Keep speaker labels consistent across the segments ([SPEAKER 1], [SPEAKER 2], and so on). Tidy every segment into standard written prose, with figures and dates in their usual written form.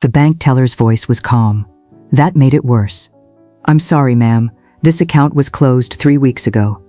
[SPEAKER 1] The bank teller's voice was calm. That made it worse. "I'm sorry, ma'am. This account was closed 3 weeks ago."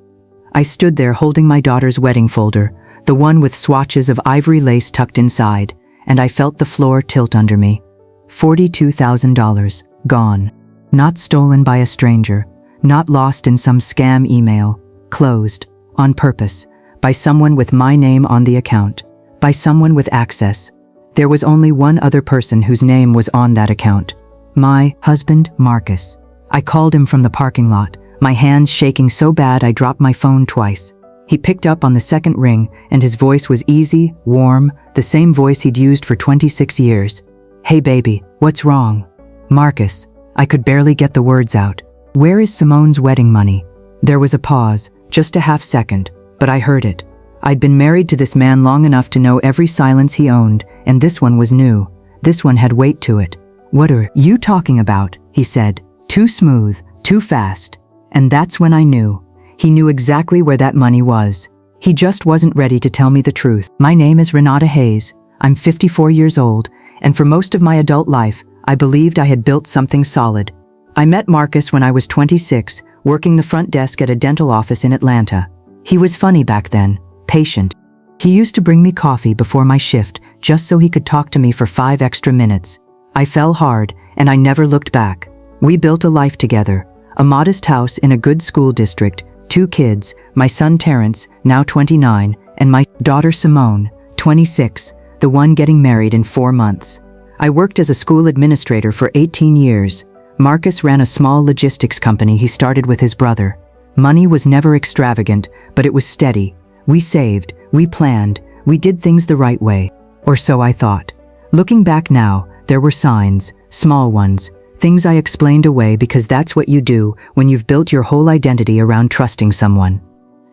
[SPEAKER 1] I stood there holding my daughter's wedding folder, the one with swatches of ivory lace tucked inside, and I felt the floor tilt under me. $42,000. Gone. Not stolen by a stranger. Not lost in some scam email. Closed. On purpose. By someone with my name on the account. By someone with access. There was only one other person whose name was on that account. My husband, Marcus. I called him from the parking lot, my hands shaking so bad I dropped my phone twice. He picked up on the second ring, and his voice was easy, warm, the same voice he'd used for 26 years. "Hey baby, what's wrong?" "Marcus." I could barely get the words out. "Where is Simone's wedding money?" There was a pause, just a half second, but I heard it. I'd been married to this man long enough to know every silence he owned, and this one was new. This one had weight to it. "What are you talking about?" he said. Too smooth, too fast. And that's when I knew. He knew exactly where that money was. He just wasn't ready to tell me the truth. "My name is Renata Hayes. I'm 54 years old, and for most of my adult life, I believed I had built something solid. I met Marcus when I was 26, working the front desk at a dental office in Atlanta. He was funny back then, patient. He used to bring me coffee before my shift just so he could talk to me for 5 extra minutes. I fell hard, and I never looked back. We built a life together, a modest house in a good school district, 2 kids, my son Terrence, now 29, and my daughter Simone, 26, the one getting married in 4 months. I worked as a school administrator for 18 years. Marcus ran a small logistics company he started with his brother. Money was never extravagant, but it was steady. We saved, we planned, we did things the right way. Or so I thought. Looking back now, there were signs, small ones, things I explained away because that's what you do when you've built your whole identity around trusting someone.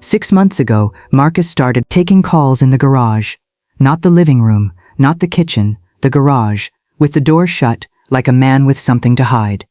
[SPEAKER 1] 6 months ago, Marcus started taking calls in the garage. Not the living room, not the kitchen, the garage, with the door shut, like a man with something to hide.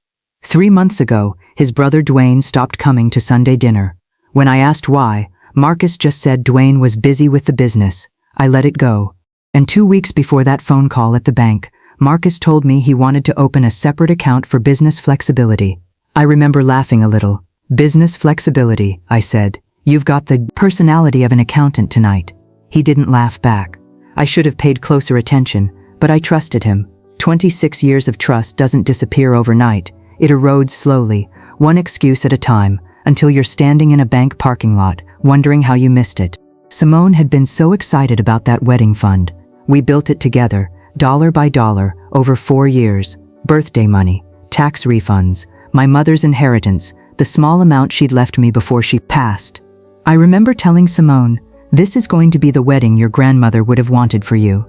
[SPEAKER 1] 3 months ago, his brother Dwayne stopped coming to Sunday dinner. When I asked why, Marcus just said Dwayne was busy with the business. I let it go. And 2 weeks before that phone call at the bank, Marcus told me he wanted to open a separate account for business flexibility. I remember laughing a little. "Business flexibility," I said. "You've got the personality of an accountant tonight." He didn't laugh back. I should have paid closer attention, but I trusted him. 26 years of trust doesn't disappear overnight. It erodes slowly, one excuse at a time, until you're standing in a bank parking lot, wondering how you missed it. Simone had been so excited about that wedding fund. We built it together, dollar by dollar, over 4 years. Birthday money, tax refunds, my mother's inheritance, the small amount she'd left me before she passed. I remember telling Simone, "This is going to be the wedding your grandmother would have wanted for you."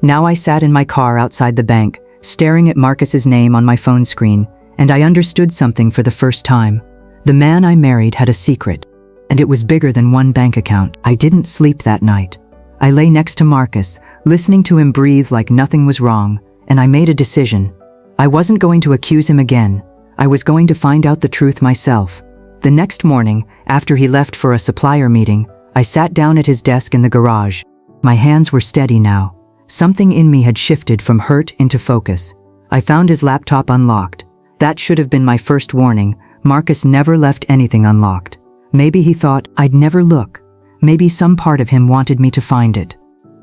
[SPEAKER 1] Now I sat in my car outside the bank, staring at Marcus's name on my phone screen, and I understood something for the first time. The man I married had a secret, and it was bigger than one bank account. I didn't sleep that night. I lay next to Marcus, listening to him breathe like nothing was wrong, and I made a decision. I wasn't going to accuse him again. I was going to find out the truth myself. The next morning, after he left for a supplier meeting, I sat down at his desk in the garage. My hands were steady now. Something in me had shifted from hurt into focus. I found his laptop unlocked. That should have been my first warning. Marcus never left anything unlocked. Maybe he thought I'd never look. Maybe some part of him wanted me to find it.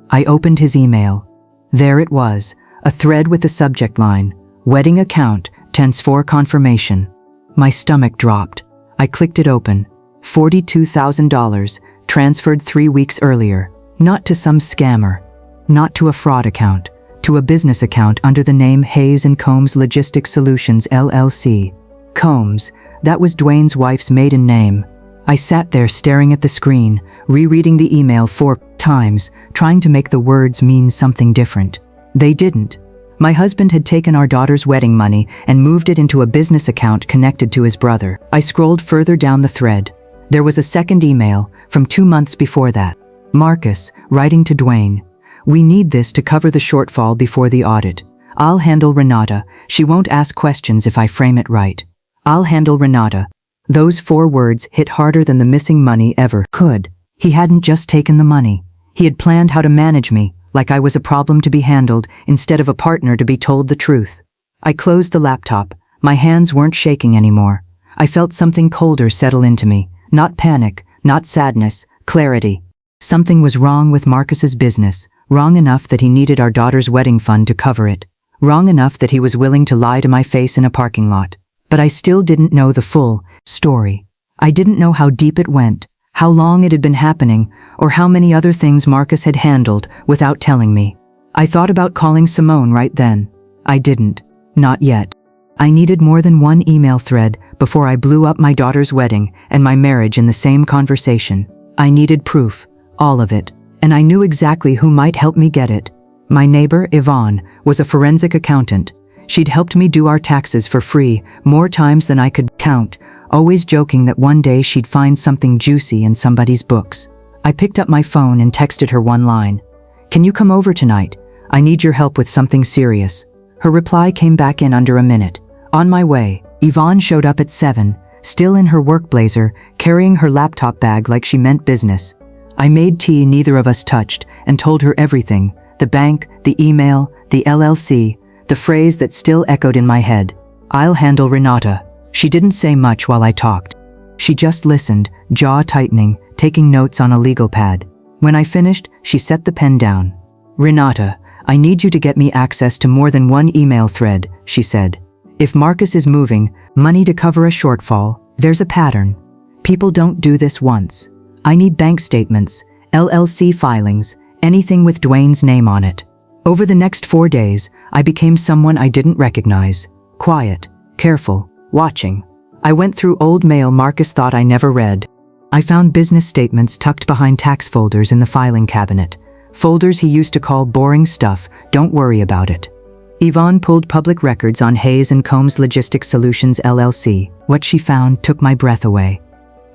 [SPEAKER 1] I opened his email. There it was, a thread with the subject line, "Wedding account, tense-4 confirmation." My stomach dropped. I clicked it open. $42,000, transferred 3 weeks earlier. Not to some scammer. Not to a fraud account. To a business account under the name Hayes & Combs Logistics Solutions LLC. Combs, that was Dwayne's wife's maiden name. I sat there staring at the screen, rereading the email 4 times, trying to make the words mean something different. They didn't. My husband had taken our daughter's wedding money and moved it into a business account connected to his brother. I scrolled further down the thread. There was a second email, from 2 months before that. Marcus, writing to Dwayne. "We need this to cover the shortfall before the audit. I'll handle Renata. She won't ask questions if I frame it right. I'll handle Renata." Those 4 words hit harder than the missing money ever could. He hadn't just taken the money. He had planned how to manage me, like I was a problem to be handled instead of a partner to be told the truth. I closed the laptop. My hands weren't shaking anymore. I felt something colder settle into me. Not panic, not sadness, clarity. Something was wrong with Marcus's business, wrong enough that he needed our daughter's wedding fund to cover it, wrong enough that he was willing to lie to my face in a parking lot. But I still didn't know the full story. I didn't know how deep it went, how long it had been happening, or how many other things Marcus had handled without telling me. I thought about calling Simone right then. I didn't. Not yet. I needed more than one email thread before I blew up my daughter's wedding and my marriage in the same conversation. I needed proof, all of it, and I knew exactly who might help me get it. My neighbor, Yvonne, was a forensic accountant. She'd helped me do our taxes for free more times than I could count, always joking that one day she'd find something juicy in somebody's books. I picked up my phone and texted her one line. "Can you come over tonight? I need your help with something serious." Her reply came back in under a minute. On my way. Yvonne showed up at 7, still in her work blazer, carrying her laptop bag like she meant business. I made tea neither of us touched and told her everything, the bank, the email, the LLC, the phrase that still echoed in my head. "I'll handle Renata." She didn't say much while I talked. She just listened, jaw tightening, taking notes on a legal pad. When I finished, she set the pen down. "Renata, I need you to get me access to more than one email thread," she said. "If Marcus is moving money to cover a shortfall, there's a pattern. People don't do this once. I need bank statements, LLC filings, anything with Dwayne's name on it." Over the next 4 days, I became someone I didn't recognize. Quiet, careful, watching. I went through old mail Marcus thought I never read. I found business statements tucked behind tax folders in the filing cabinet. Folders he used to call boring stuff, don't worry about it. Yvonne pulled public records on Hayes & Combs Logistics Solutions LLC. What she found took my breath away.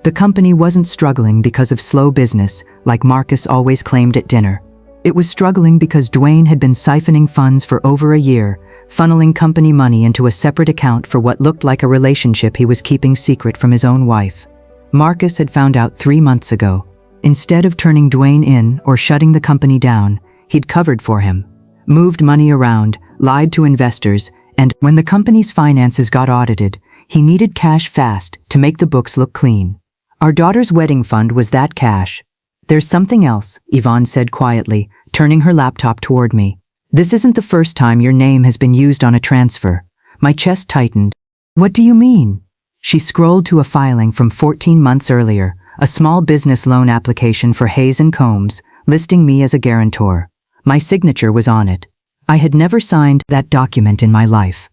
[SPEAKER 1] The company wasn't struggling because of slow business, like Marcus always claimed at dinner. It was struggling because Dwayne had been siphoning funds for over a year, funneling company money into a separate account for what looked like a relationship he was keeping secret from his own wife. Marcus had found out 3 months ago. Instead of turning Dwayne in or shutting the company down, he'd covered for him, moved money around, lied to investors, and when the company's finances got audited, he needed cash fast to make the books look clean. Our daughter's wedding fund was that cash. "There's something else," Yvonne said quietly, turning her laptop toward me. "This isn't the first time your name has been used on a transfer." My chest tightened. "What do you mean?" She scrolled to a filing from 14 months earlier, a small business loan application for Hayes & Combs, listing me as a guarantor. My signature was on it. I had never signed that document in my life.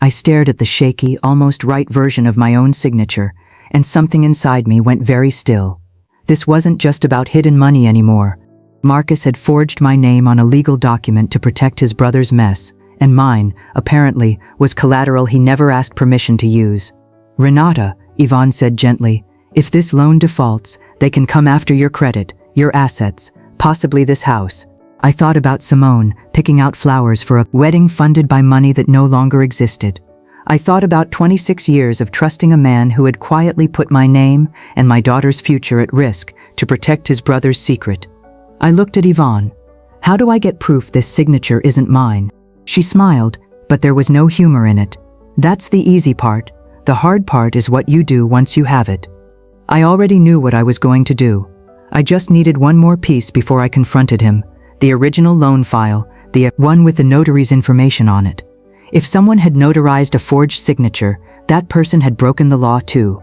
[SPEAKER 1] I stared at the shaky, almost right version of my own signature, and something inside me went very still. This wasn't just about hidden money anymore. Marcus had forged my name on a legal document to protect his brother's mess, and mine, apparently, was collateral he never asked permission to use. "Renata," Yvonne said gently, "if this loan defaults, they can come after your credit, your assets, possibly this house." I thought about Simone, picking out flowers for a wedding funded by money that no longer existed. I thought about 26 years of trusting a man who had quietly put my name and my daughter's future at risk to protect his brother's secret. I looked at Yvonne. "How do I get proof this signature isn't mine?" She smiled, but there was no humor in it. "That's the easy part. The hard part is what you do once you have it." I already knew what I was going to do. I just needed one more piece before I confronted him. The original loan file, the one with the notary's information on it. If someone had notarized a forged signature, that person had broken the law too.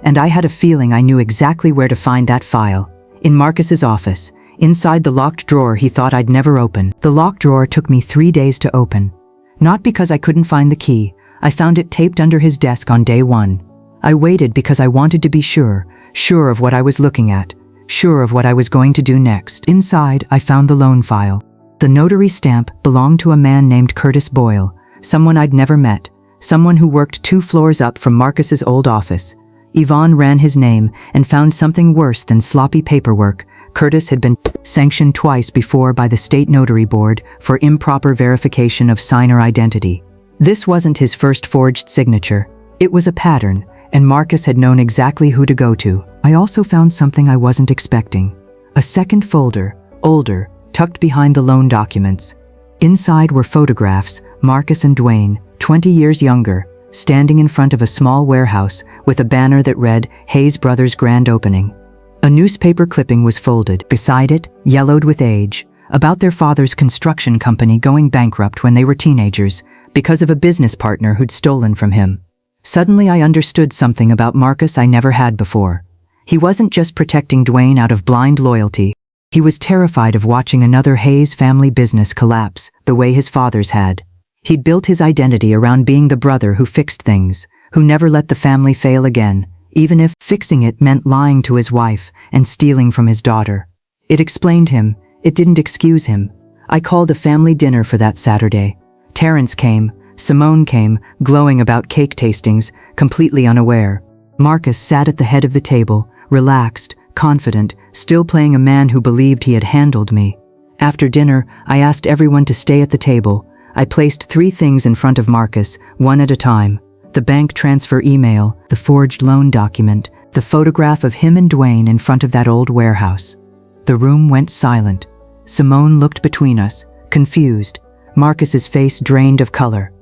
[SPEAKER 1] And I had a feeling I knew exactly where to find that file. In Marcus's office, inside the locked drawer he thought I'd never open. The locked drawer took me 3 days to open. Not because I couldn't find the key. I found it taped under his desk on day 1. I waited because I wanted to be sure of what I was looking at. Sure of what I was going to do next. Inside, I found the loan file. The notary stamp belonged to a man named Curtis Boyle, someone I'd never met, someone who worked 2 floors up from Marcus's old office. Yvonne ran his name and found something worse than sloppy paperwork. Curtis had been sanctioned twice before by the state notary board for improper verification of signer identity. This wasn't his first forged signature. It was a pattern, and Marcus had known exactly who to go to. I also found something I wasn't expecting. A second folder, older, tucked behind the loan documents. Inside were photographs, Marcus and Dwayne, 20 years younger, standing in front of a small warehouse with a banner that read, Hayes Brothers Grand Opening. A newspaper clipping was folded. Beside it, yellowed with age, about their father's construction company going bankrupt when they were teenagers because of a business partner who'd stolen from him. Suddenly I understood something about Marcus I never had before. He wasn't just protecting Dwayne out of blind loyalty. He was terrified of watching another Hayes family business collapse the way his father's had. He'd built his identity around being the brother who fixed things, who never let the family fail again, even if fixing it meant lying to his wife and stealing from his daughter. It explained him. It didn't excuse him. I called a family dinner for that Saturday. Terrence came, Simone came, glowing about cake tastings, completely unaware. Marcus sat at the head of the table, relaxed, confident, still playing a man who believed he had handled me. After dinner, I asked everyone to stay at the table. I placed 3 things in front of Marcus, one at a time. The bank transfer email, the forged loan document, the photograph of him and Dwayne in front of that old warehouse. The room went silent. Simone looked between us, confused. Marcus's face drained of color.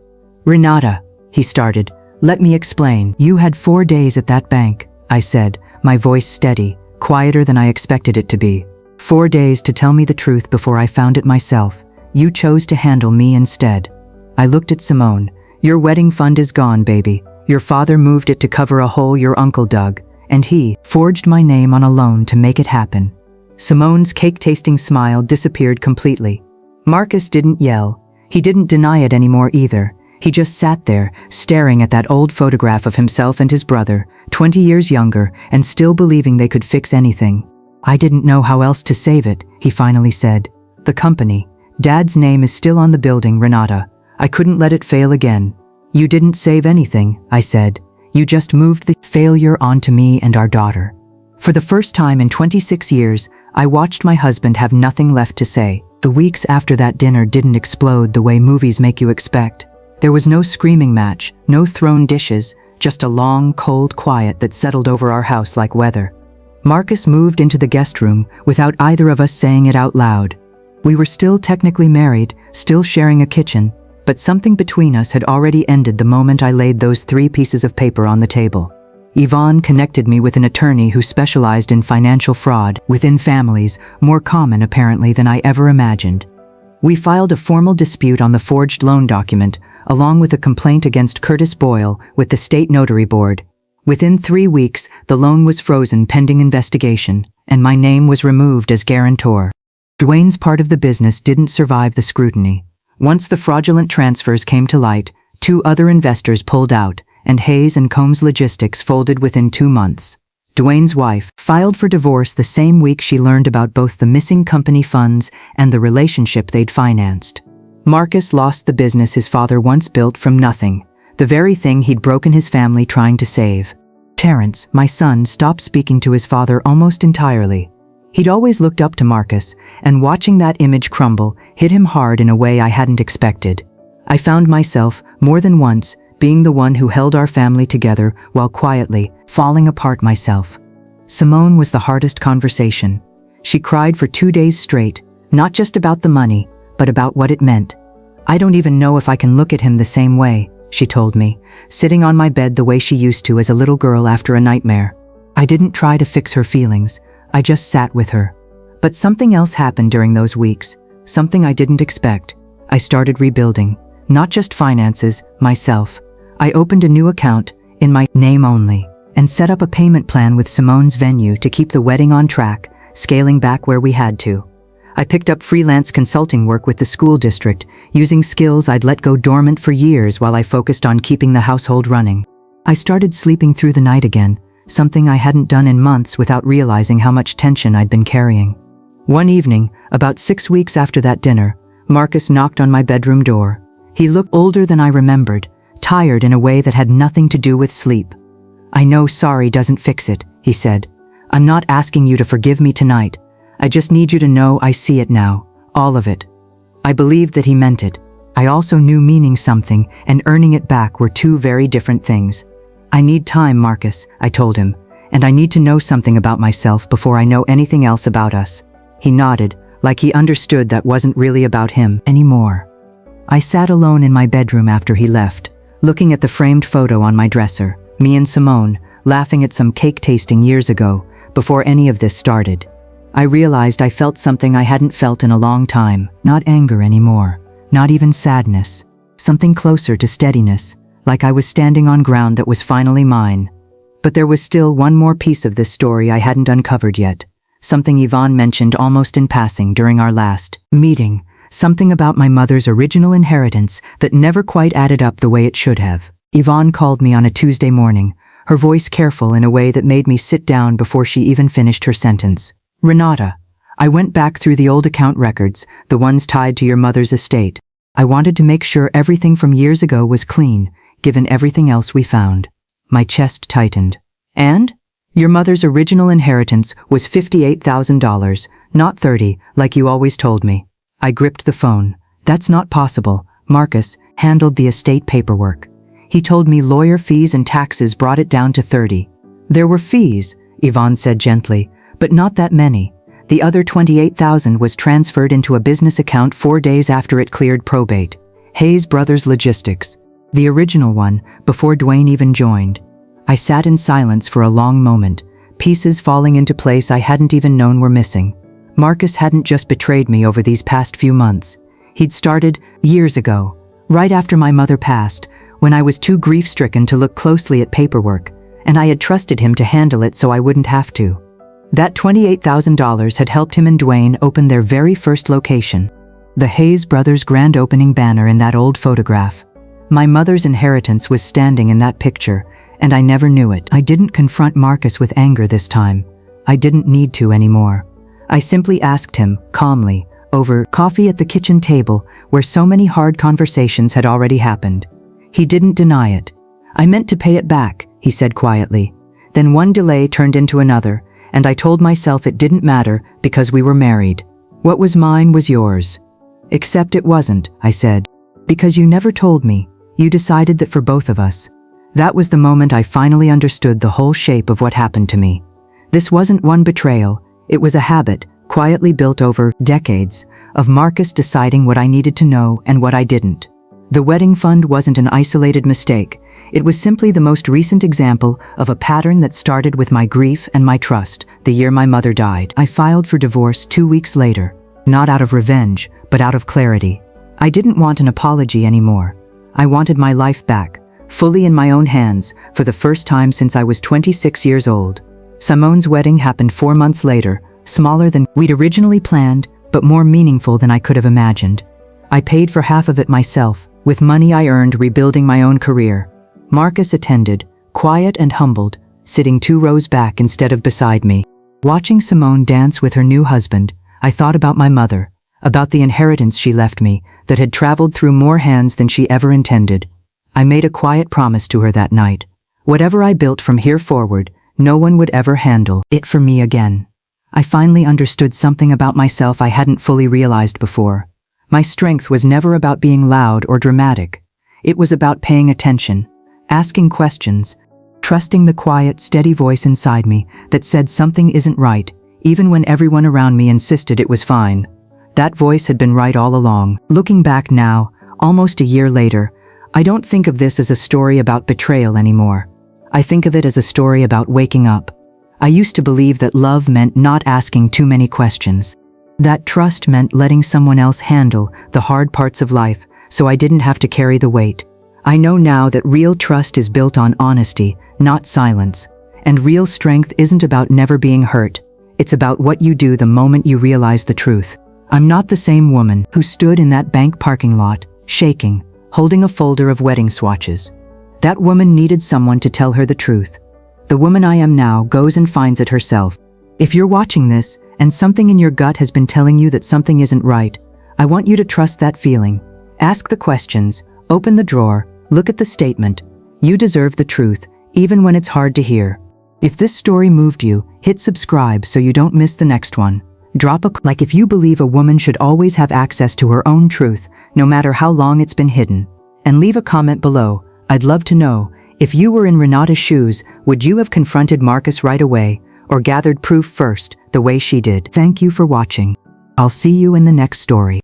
[SPEAKER 1] "Renata," he started, "let me explain. You had 4 days at that bank," I said, my voice steady, quieter than I expected it to be. 4 days to tell me the truth before I found it myself. You chose to handle me instead. I looked at Simone. "Your wedding fund is gone, baby. Your father moved it to cover a hole your uncle dug, and he forged my name on a loan to make it happen." Simone's cake-tasting smile disappeared completely. Marcus didn't yell. He didn't deny it anymore either. He just sat there, staring at that old photograph of himself and his brother, 20 years younger, and still believing they could fix anything. "I didn't know how else to save it," he finally said. "The company. Dad's name is still on the building, Renata. I couldn't let it fail again." "You didn't save anything," I said. "You just moved the failure onto me and our daughter." For the first time in 26 years, I watched my husband have nothing left to say. The weeks after that dinner didn't explode the way movies make you expect. There was no screaming match, no thrown dishes, just a long, cold quiet that settled over our house like weather. Marcus moved into the guest room without either of us saying it out loud. We were still technically married, still sharing a kitchen, but something between us had already ended the moment I laid those 3 pieces of paper on the table. Yvonne connected me with an attorney who specialized in financial fraud within families, more common apparently than I ever imagined. We filed a formal dispute on the forged loan document, along with a complaint against Curtis Boyle with the state notary board. Within 3 weeks, the loan was frozen pending investigation, and my name was removed as guarantor. Dwayne's part of the business didn't survive the scrutiny. Once the fraudulent transfers came to light, 2 other investors pulled out, and Hayes and Combs Logistics folded within 2 months. Dwayne's wife filed for divorce the same week she learned about both the missing company funds and the relationship they'd financed. Marcus lost the business his father once built from nothing, the very thing he'd broken his family trying to save. Terrence, my son, stopped speaking to his father almost entirely. He'd always looked up to Marcus, and watching that image crumble hit him hard in a way I hadn't expected. I found myself, more than once, being the one who held our family together while quietly falling apart myself. Simone was the hardest conversation. She cried for 2 days straight, not just about the money, but about what it meant. "I don't even know if I can look at him the same way," she told me, sitting on my bed the way she used to as a little girl after a nightmare. I didn't try to fix her feelings. I just sat with her. But something else happened during those weeks, something I didn't expect. I started rebuilding, not just finances, myself. I opened a new account, in my name only, and set up a payment plan with Simone's venue to keep the wedding on track, scaling back where we had to. I picked up freelance consulting work with the school district, using skills I'd let go dormant for years while I focused on keeping the household running. I started sleeping through the night again, something I hadn't done in months without realizing how much tension I'd been carrying. One evening, about 6 weeks after that dinner, Marcus knocked on my bedroom door. He looked older than I remembered, tired in a way that had nothing to do with sleep. "I know sorry doesn't fix it," he said. "I'm not asking you to forgive me tonight. I just need you to know I see it now, all of it." I believed that he meant it. I also knew meaning something and earning it back were 2 very different things. "I need time, Marcus," I told him, "and I need to know something about myself before I know anything else about us." He nodded, like he understood that wasn't really about him anymore. I sat alone in my bedroom after he left, looking at the framed photo on my dresser, me and Simone, laughing at some cake tasting years ago, before any of this started. I realized I felt something I hadn't felt in a long time, not anger anymore, not even sadness, something closer to steadiness, like I was standing on ground that was finally mine. But there was still one more piece of this story I hadn't uncovered yet, something Yvonne mentioned almost in passing during our last meeting, something about my mother's original inheritance that never quite added up the way it should have. Yvonne called me on a Tuesday morning, her voice careful in a way that made me sit down before she even finished her sentence. "Renata, I went back through the old account records, the ones tied to your mother's estate. I wanted to make sure everything from years ago was clean, given everything else we found." My chest tightened. "And? Your mother's original inheritance was $58,000, not 30, like you always told me." I gripped the phone. "That's not possible." Marcus handled the estate paperwork. He told me lawyer fees and taxes brought it down to 30. "There were fees," Yvonne said gently, "but not that many. The other 28,000 was transferred into a business account 4 days after it cleared probate. Hayes Brothers Logistics. The original one, before Dwayne even joined." I sat in silence for a long moment, pieces falling into place I hadn't even known were missing. Marcus hadn't just betrayed me over these past few months. He'd started years ago, right after my mother passed, when I was too grief-stricken to look closely at paperwork, and I had trusted him to handle it so I wouldn't have to. That $28,000 had helped him and Dwayne open their very first location, the Hayes Brothers grand opening banner in that old photograph. My mother's inheritance was standing in that picture, and I never knew it. I didn't confront Marcus with anger this time. I didn't need to anymore. I simply asked him, calmly, over coffee at the kitchen table where so many hard conversations had already happened. He didn't deny it. "I meant to pay it back," he said quietly. Then one delay turned into another, and I told myself it didn't matter because we were married. "What was mine was yours." "Except it wasn't," I said. "Because you never told me. You decided that for both of us." That was the moment I finally understood the whole shape of what happened to me. This wasn't one betrayal, it was a habit, quietly built over decades, of Marcus deciding what I needed to know and what I didn't. The wedding fund wasn't an isolated mistake. It was simply the most recent example of a pattern that started with my grief and my trust, the year my mother died. I filed for divorce 2 weeks later, not out of revenge, but out of clarity. I didn't want an apology anymore. I wanted my life back, fully in my own hands, for the first time since I was 26 years old. Simone's wedding happened 4 months later, smaller than we'd originally planned, but more meaningful than I could have imagined. I paid for half of it myself, with money I earned rebuilding my own career. Marcus attended, quiet and humbled, sitting 2 rows back instead of beside me. Watching Simone dance with her new husband, I thought about my mother, about the inheritance she left me that had traveled through more hands than she ever intended. I made a quiet promise to her that night. Whatever I built from here forward, no one would ever handle it for me again. I finally understood something about myself I hadn't fully realized before. My strength was never about being loud or dramatic. It was about paying attention, asking questions, trusting the quiet, steady voice inside me that said something isn't right, even when everyone around me insisted it was fine. That voice had been right all along. Looking back now, almost a year later, I don't think of this as a story about betrayal anymore. I think of it as a story about waking up. I used to believe that love meant not asking too many questions. That trust meant letting someone else handle the hard parts of life, so I didn't have to carry the weight. I know now that real trust is built on honesty, not silence. And real strength isn't about never being hurt. It's about what you do the moment you realize the truth. I'm not the same woman who stood in that bank parking lot, shaking, holding a folder of wedding swatches. That woman needed someone to tell her the truth. The woman I am now goes and finds it herself. If you're watching this, and something in your gut has been telling you that something isn't right, I want you to trust that feeling. Ask the questions, open the drawer, look at the statement. You deserve the truth, even when it's hard to hear. If this story moved you, hit subscribe so you don't miss the next one. Drop a like if you believe a woman should always have access to her own truth, no matter how long it's been hidden. And leave a comment below. I'd love to know, if you were in Renata's shoes, would you have confronted Marcus right away, or gathered proof first, the way she did? Thank you for watching. I'll see you in the next story.